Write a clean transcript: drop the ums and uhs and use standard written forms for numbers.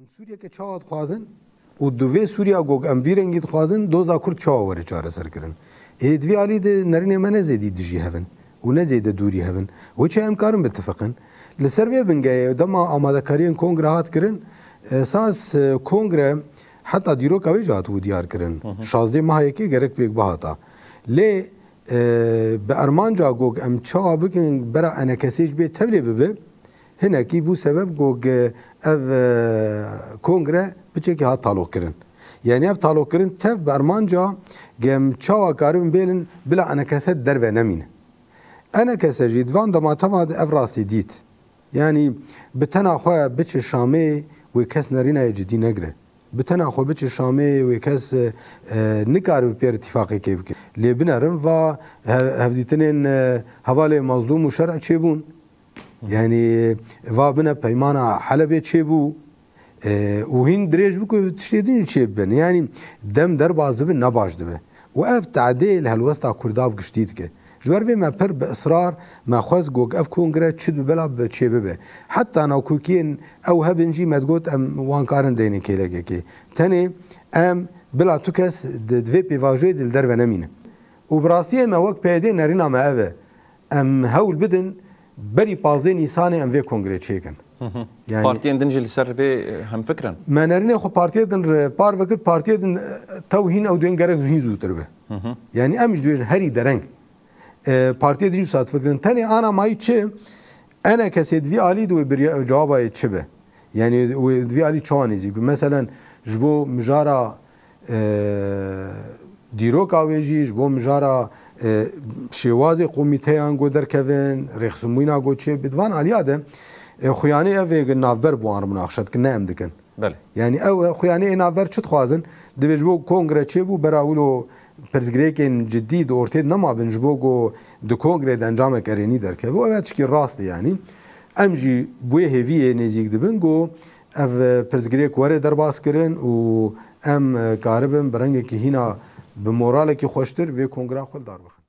سوریه که چاوت خوازن و دوی سوریا گوگ ام ویرنگیت خوازن دوزا کورد چاو وری چاره سر کرن ادوی علی ده نرینه من زیدی دیجی هفن و نزیده دوری هفن و چه امکارم بتفقن لسروی بنگه دما آماده کارین کنگره هات کرن اساس کنگره حتی دیرو کوی جات و دیار کرن 16 ماه کی گرک بیگ بهاتا لی به ارمان جا گوگ ام چاو بکن برا انا کسیج به تبلی ببه هنا کی بو سبب گوگ اف کنگره بچه هات تعلق کرن یعنی اف تعلق کرن تف به ارمان جا گم چاو کارم بیلن بلا انا کست در و نمینه انا کس جید وان دما تماد اف راسی دیت یعنی بتنا خواه بچه شامه و کس نرینه جدی نگره بتنا خواه بچه شامه و کس نکار بپیر اتفاقی که بکن لی بنارم و هفدیتنین حواله مظلوم و شرع چه بون یعنی و بنا پیمانا حلبه چه بو و هین دریج بو که تشتیدین چه ببن یعنی دم در باز دبن نباش دبن و اف تعدیل هلوستا کرداب گشتید که جوار به ما پر باصرار ما خواز گوگ اف کنگره چد بلا بچه ببه حتی انا کوکین او هبنجی مدگوت ام وان کارن دینه کیلگه کی تنی ام بلا تو کس دوی پیواژه دل در و نمینه و براسیه ما وقت پیده نرینا ما اوه ام هول بدن بری 15 نیسان ام وی کنگره چیکن يعني بارتيين دنجل سر في هم فكرا ما نرني خو بارتي دن بار فكر بارتي دن توهين او دوين غرق هين زوتر به يعني امش دوين هري درنگ بارتي دي ساعت فكرن تاني انا ماي تشي انا كسيد في علي دو جوابه تشبه يعني في علي تشانيزي مثلا جبو مجارا ديرو كاويجي جبو مجارا شوازي قوميتيان گو دركفن رخصموينا گو تشي بدوان علياده خویانی اوه نافبر بوان مناقشت که نام دکن. بله. یعنی او خویانی نافبر چت خوازن دبیجبو کنگره چه بو براولو پرزگری که جدی دو ارتید نما بنجبو گو دو کنگره انجام کرینی در که و اوه چکی راست یعنی امجی بوی هیویه نزیک دبن گو او پرزگری کواره در باز کرن و ام کاربن برنگ که هینا به موراله که خوشتر و کنگره خود دار بخن.